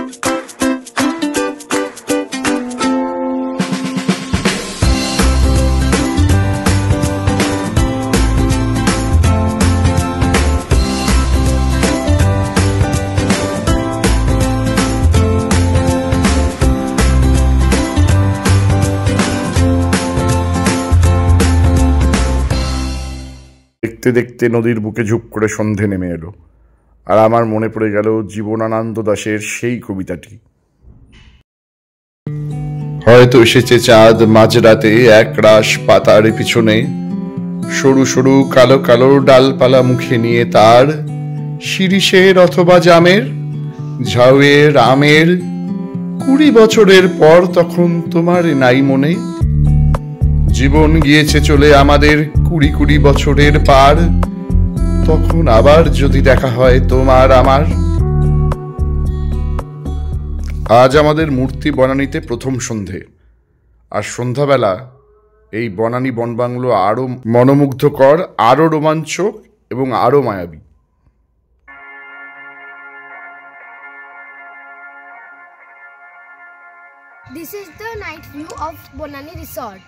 দেখতে দেখতে নদীর বুকে ঝুপ করে সন্ধে নেমে এলো, আর আমার মনে পড়ে গেল জীবনানন্দ দাশের সেই কবিতাটি। হয়তো এসেছে চাঁদ মাঝরাতে এক রাশ পাতার পিছনে, সরু সরু কালো কালো ডালপালা মুখে নিয়ে তার, শিরিষের অথবা জামের, ঝাউয়ের, আমের। 20 বছরের পর তখন তোমার নাই মনে, জীবন গিয়েছে চলে আমাদের 20 বছরের পার, তখন আবার যদি দেখা হয় তোমার আমার। আজ আমাদের মূর্তি বনানীতে প্রথম সন্ধে, আর সন্ধ্যাবেলা এই বনানী বনবাংলো আরো মনোমুগ্ধকর, আরো রোমাঞ্চক এবং আরো মায়াবী। This is the night view of Bonani Resort.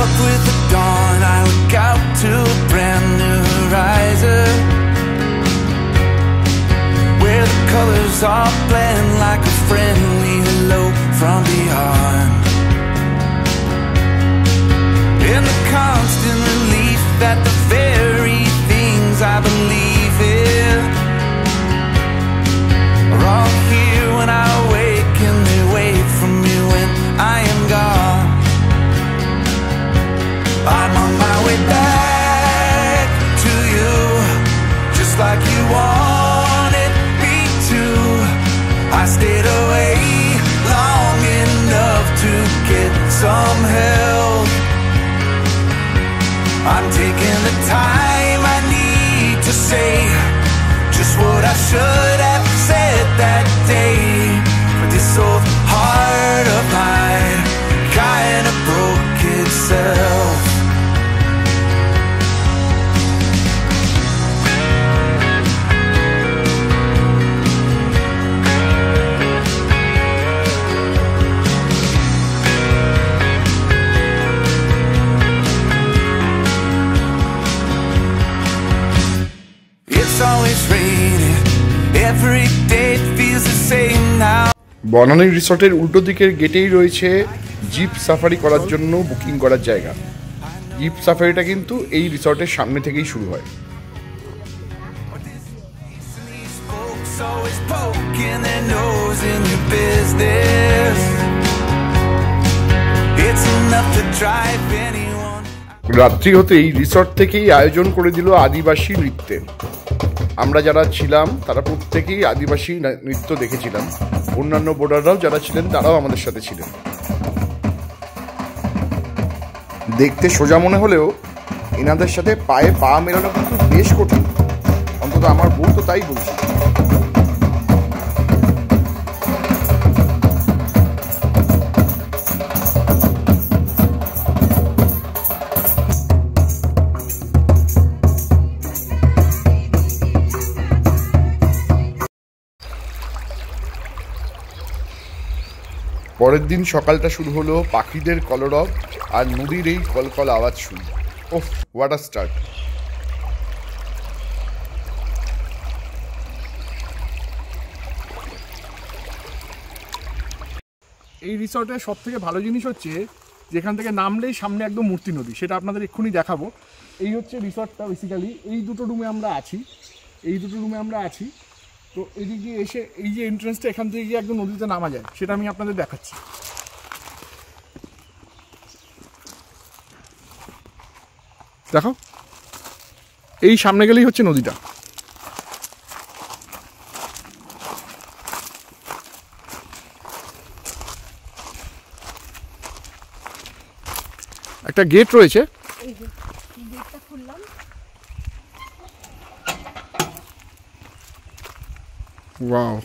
Up with the dawn, I look out to a brand new horizon, where the colors all blend like a friendly hello from beyond. In the constant relief that the very things I believe in are all here when I wake, and they wait for me when I am gone. I'm on my way back to you, just like you wanted me to. I stayed away long enough to get some help. I'm taking the time I need to say just what I should have said that day. But this old heart of mine kinda broke itself. Banani রিসর্টের উল্টো দিকের গেটেই রয়েছে zip safari করার জন্য booking করার জায়গা। Zip সাফারিটা কিন্তু এই রিসর্টের সামনে থেকেই শুরু হয়। রাত্রি হতেই রিসর্ট থেকেই আয়োজন করে দিল আদিবাসী নৃত্যের। আমরা যারা ছিলাম তারা প্রত্যেকেই আদিবাসী নৃত্য দেখেছিলাম। অন্যান্য বোর্ডাররাও যারা ছিলেন তারাও আমাদের সাথে ছিলেন। দেখতে সোজা মনে হলেও এনাদের সাথে পায়ে পা মেলানো কিন্তু বেশ কঠিন, অন্তত আমার বউ তো তাই বলছে। পরের দিন সকালটা শুরু হলো পাখিদের কলরব আর নদীর এই কলকল আওয়াজ শুনে। ওফ, হোয়াট আ স্টার্ট! এই রিসর্টের সব থেকে ভালো জিনিস হচ্ছে যেখান থেকে নামলেই সামনে একদম মূর্তি নদী, সেটা আপনাদের এক্ষুনি দেখাবো। এই হচ্ছে রিসর্টটা বেসিক্যালি। এই দুটো রুমে আমরা আছি। তো এদিকে এসে এই যে এন্ট্রান্সটা, এখান থেকে গিয়ে একদম নদীতে নামা যায়, সেটা আমি আপনাদের দেখাচ্ছি। দেখো, এই সামনে গেলেই হচ্ছে নদীটা। একটা গেট রয়েছে, ওয়াও,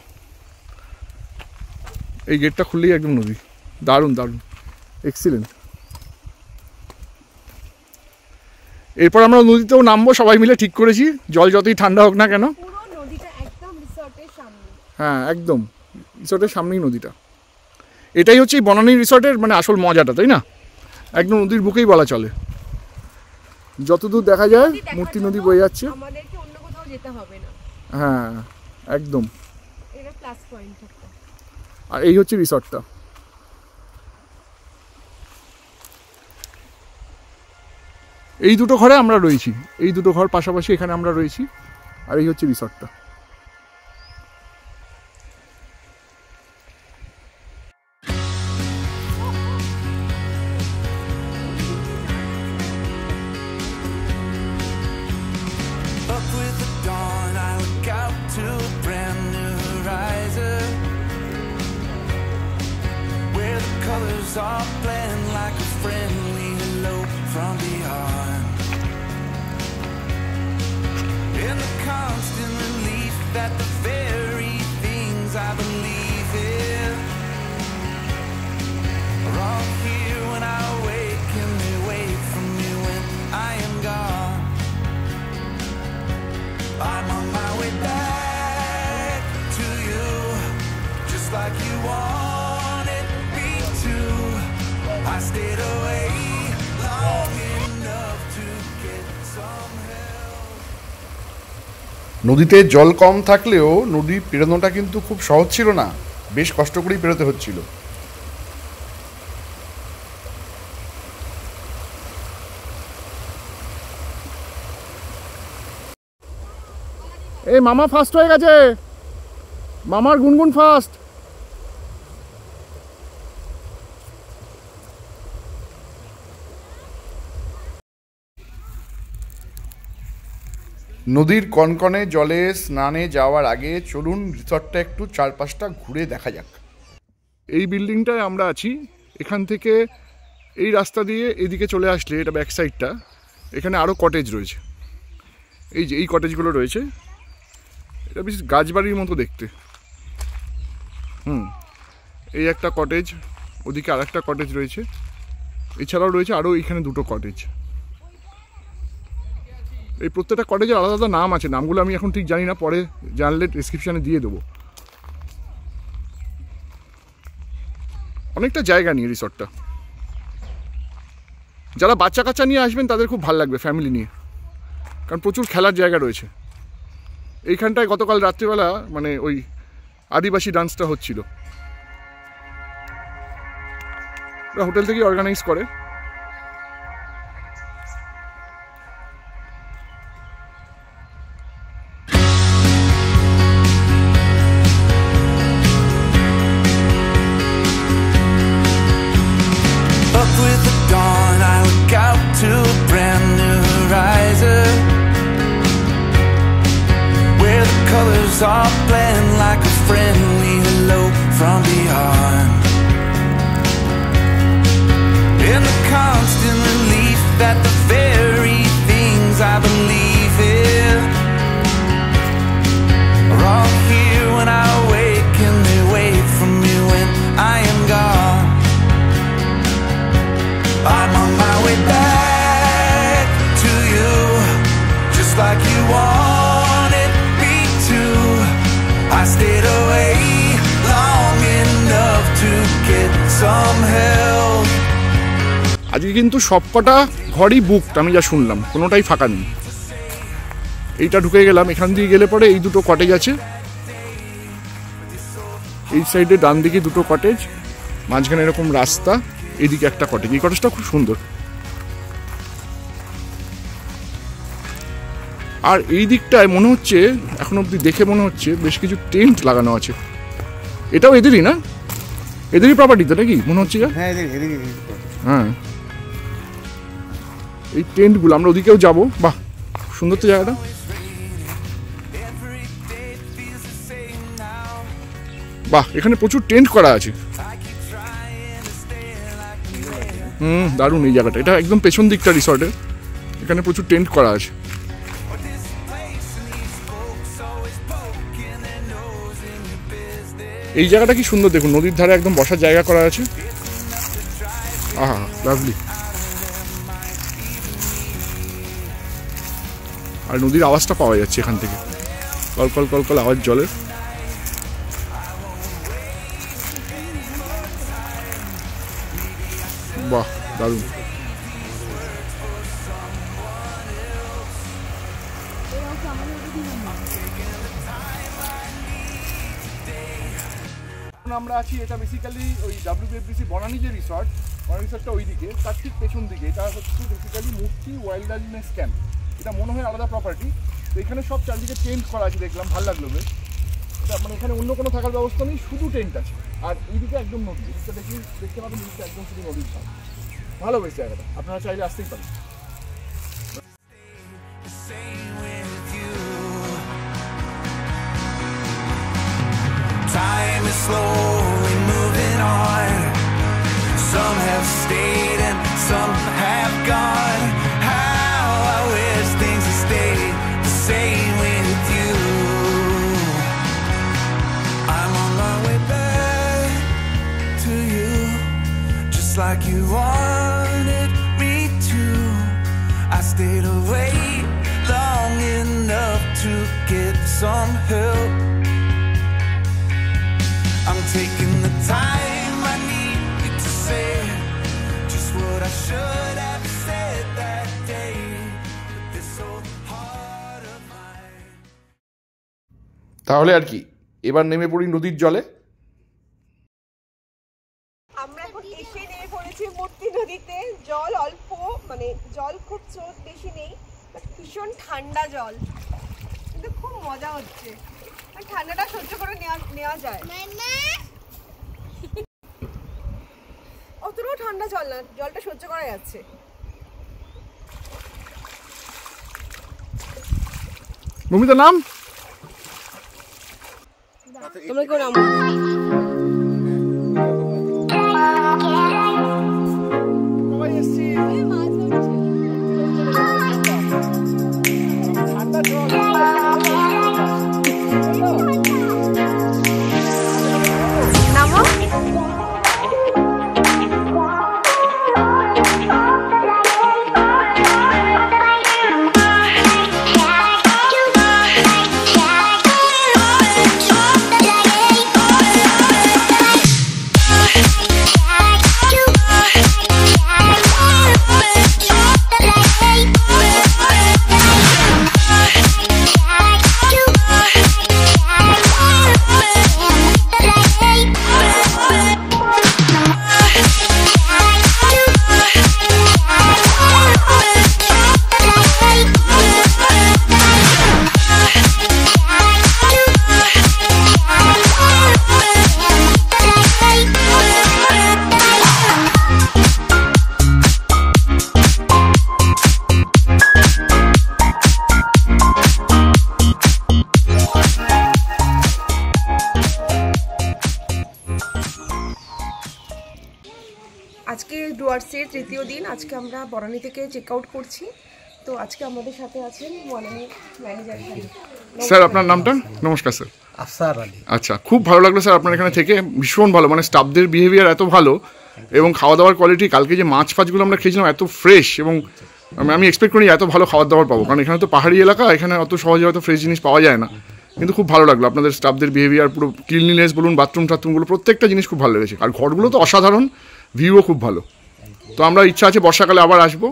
এই গেটটা খুললেই একদম নদী। দারুণ দারুণ, এক্সিলেন্ট। এরপর আমরা নদীতেও নামবো সবাই মিলে ঠিক করেছি, জল যতই ঠান্ডা হোক না কেন। পুরো নদীটা একদম রিসর্টের সামনে। হ্যাঁ একদম রিসর্টের সামনেই নদীটা। এটাই হচ্ছে এই বনানী রিসর্টের মানে আসল মজাটা, তাই না? একদম নদীর বুকেই বলা চলে। যতদূর দেখা যায় মূর্তি নদী বয়ে যাচ্ছে, আমাদেরকে অন্য কোথাও যেতে হবে না। হ্যাঁ একদম। এটা প্লাস পয়েন্ট একটা। আর এই হচ্ছে রিসর্টটা। এই দুটো ঘরে আমরা রয়েছি, এই দুটো ঘর পাশাপাশি এখানে আমরা রয়েছি, আর এই হচ্ছে রিসর্টটা। Up with the dawn, I look out to a brand new horizon, where the colors all blend like a friendly hello from beyond. In the constant relief that the very things I believe in are all here when I wake, and they wait for me when I am gone. I'm on my way back to you, just like you wanted me to. I stayed away long enough to get some help. নদীতে জল কম থাকলেও নদী পেরোনোটা কিন্তু খুব সহজ ছিল না, বেশ কষ্ট করেই পেরোতে হচ্ছিল। এই মামা ফার্স্ট হয়ে গেছে, মামার গুনগুন ফার্স্ট। নদীর কনকনে জলে স্নানে যাওয়ার আগে চলুন রিসর্টটা একটু চারপাশটা ঘুরে দেখা যাক। এই বিল্ডিংটায় আমরা আছি, এখান থেকে এই রাস্তা দিয়ে এদিকে চলে আসলে, এটা ব্যাক সাইডটা, এখানে আরও কটেজ রয়েছে। এই যে এই কটেজগুলো রয়েছে, এটা বেশ গাছবাড়ির মতো দেখতে। এই একটা কটেজ, ওদিকে আর একটা কটেজ রয়েছে, এছাড়াও রয়েছে আরও এইখানে দুটো কটেজ। এই প্রত্যেকটা কটেজের আলাদা আলাদা নাম আছে, নামগুলো আমি এখন ঠিক জানি না, পরে জানলে ডেসক্রিপশানে দিয়ে দেবো। অনেকটা জায়গা নিয়ে রিসর্টটা, যারা বাচ্চা কাচ্চা নিয়ে আসবেন তাদের খুব ভালো লাগবে ফ্যামিলি নিয়ে, কারণ প্রচুর খেলার জায়গা রয়েছে। এইখানটায় গতকাল রাত্রিবেলা মানে ওই আদিবাসী ডান্সটা হচ্ছিল, ওরা হোটেল থেকে অর্গানাইজ করে। Up with the dawn, I look out to a brand new horizon, where the colors all blend like a friendly hello from beyond. In the constant relief that the very things I believe in are all here when I wake, and they wait for me when I am gone. I'm on my way back to you, just like you wanted me to. I stayed away long enough to get some help. আজকে কিন্তু সবকটা ঘরই booked, আমি যা শুনলাম কোনোটাই ফাঁকা নেই। এইটা ঢুকে গেলাম, এখান দিয়ে গেলে পরে এই দুটো কটেজ আছে, এই সাইডে ডান দিকে দুটো কটেজ, মাঝখানে এরকম রাস্তা, এদিকে একটা কটেজ। এই কটেজটা খুব সুন্দর। আর এই দিকটায় মনে হচ্ছে, এখন অব্দি দেখে মনে হচ্ছে বেশ কিছু টেন্ট লাগানো আছে। এটাও এদেরই না, এদেরই প্রপার্টিতে নাকি মনে হচ্ছে? হ্যাঁ এই টেন্টগুলো, আমরা ওদিকেও যাবো। বাহ সুন্দর তো জায়গাটা। বাহ এখানে প্রচুর টেন্ট করা আছে। দারুণ এই জায়গাটা, এটা একদম পেছন দিকটা রিসর্টের, এখানে প্রচুর টেন্ট করা আছে। এই জায়গাটা কি সুন্দর দেখুন, নদীর ধারে একদম বসার জায়গা করা আছে। আহা লাভলি। আর নদীর আওয়াজটা পাওয়া যাচ্ছে এখান থেকে, কল কল কল কল আওয়াজ জলের। বাহ, দারুণ। আমরা আছি, এটা বেসিক্যালি ওই WBFDC বনানী যে রিসর্ট, বনানী রিসর্টটা ওই দিকে, তার ঠিক পেছন দিকে। এটা হচ্ছে বেসিক্যালি মূর্তি ওয়াইল্ডলাইফ ক্যাম্প। এটা মনে হয় আলাদা প্রপার্টি। তো এখানে সব চারদিকে টেন্ট করা আছে, দেখলাম ভালো লাগলো বেশ। এটা মানে এখানে অন্য কোনো থাকার ব্যবস্থা নেই, শুধু টেন্ট আছে। আর এইদিকে একদম নদী, এদিকটা দেখতে পাবেন, এদিকটা একদম শুধু নদীর ধার। ভালো বেশ জায়গাটা, আপনারা চাইলে আসতেই পারেন। Time is slowly moving on. Some have stayed and some have gone. How I wish things had stayed the same with you. I'm on my way back to you, just like you wanted me to. I stayed away long enough to get some help. I'm taking the time I need to say just what I should have said that day. But this old heart of mine. তাহলে আর কি, এবার নেমে পড়ি নদীর জলে। আমরা এখন এসে নেমে পড়েছি মূর্তি নদীতে। জল অল্প, মানে জল খুব স্রোত বেশি নেই, ভীষণ ঠান্ডা জল, কিন্তু খুব মজা হচ্ছে। ঠান্ডাটা সহ্য করে নেওয়া যায়, অতটাও ঠান্ডা জল না, জলটা সহ্য করা যাচ্ছে। মমিতার নাম তোমরা কেউ নাম আজকে ডুয়ার্সের তৃতীয় দিন। আজকে আমরা বনানী থেকে চেক আউট করছি। তো আজকে আমাদের সাথে আছেন বনানী ম্যানেজার স্যার। আপনার নামটা? নমস্কার স্যার। আফসার আলী। আচ্ছা, খুব ভালো লাগলো স্যার আপনার এখানে থেকে, ভীষণ ভালো, মানে স্টাফদের বিহেভিয়ার এত ভালো এবং খাওয়া দাওয়ার কোয়ালিটি। কালকে যে মাছ ফাছগুলো আমরা খেয়েছিলাম এত ফ্রেশ, এবং আমি এক্সপেক্ট করি এত ভালো খাবার দাবার পাবো, কারণ এখানে তো পাহাড়ি এলাকা, এখানে অত সহজে হয়তো ফ্রেশ জিনিস পাওয়া যায় না। কিন্তু খুব ভালো লাগলো আপনাদের স্টাফদের বিহেভিয়ার, পুরো ক্লিনলিনেস বলুন, বাথরুম টাথরুমগুলো, প্রত্যেকটা জিনিস খুব ভালো লেগেছে। আর ঘরগুলো তো অসাধারণ, ভিউও খুব ভালো। তো আমরা ইচ্ছা আছে বর্ষাকালে আবার আসবো।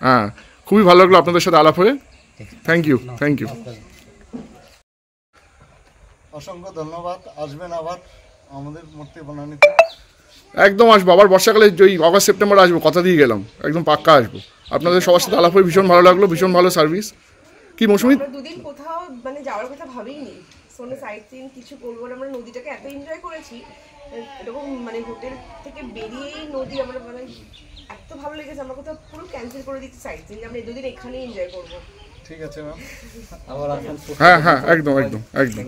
হ্যাঁ, খুবই ভালো লাগলো আপনাদের সাথে আলাপ হয়ে। Thank you, thank you. অসংখ্য ধন্যবাদ। আসবেন আবার আমাদের মূর্তি বনানীতে। একদম আসবো, আবার বর্ষাকালে ওই অগাস্ট সেপ্টেম্বর আসবো, কথা দিয়ে গেলাম, একদম পাক্কা আসবো। আপনাদের সবার সাথে আলাপ হয়ে ভীষণ ভালো লাগলো, ভীষণ ভালো সার্ভিস। কি মৌসুমি, দুদিন কোথাও মানে যাওয়ার কথা ভাবিনি, কোনো সাইট সিন কিছু করবো না। আমরা নদীটাকে এত এনজয় করেছি, এরকম মানে হোটেল থেকে বেরিয়েই নদী আমরা মানে এত ভালো লেগেছে, আমরা কোথাও পুরো ক্যান্সেল করে দিচ্ছি সাইট সিন, আমরা এই দুদিন এখানেই এনজয় করবো। ঠিক আছে ম্যাম, আবার আসুন। হ্যাঁ হ্যাঁ, একদম একদম একদম।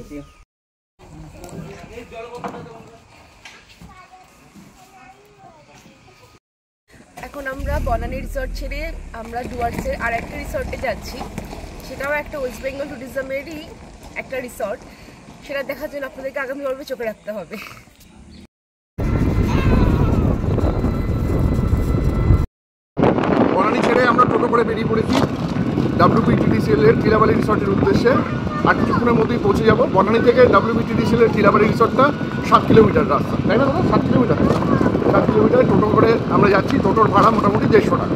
এখন আমরা বনানী রিসর্ট ছেড়ে আমরা ডুয়ার্সের আর একটা রিসর্টে যাচ্ছি। সেটাও একটা ওয়েস্ট বেঙ্গল ট্যুরিজমেরই একটা রিসর্ট। সেটা দেখার জন্য আপনাদেরকে আগামী পর্বে চোখে রাখতে হবে। বনানী ছেড়ে আমরা টোটো করে বেরিয়ে পড়েছি। WBTDCL এর টিলাবাড়ি রিসর্টের উদ্দেশ্যে। আর কিছুক্ষণের মধ্যেই পৌঁছে যাব। বনানী থেকে WBTDCL এর টিলাবাড়ি রিসর্টটা 7 কিলোমিটার রাস্তা, তাই না দাদা? 7 কিলোমিটার, 7 কিলোমিটার টোটো করে আমরা যাচ্ছি। টোটোর ভাড়া মোটামুটি 150 টাকা।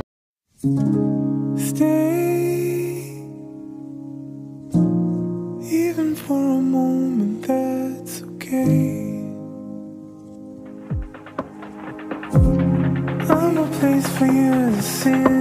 Even for a moment, that's okay. I'm a place for you to sit.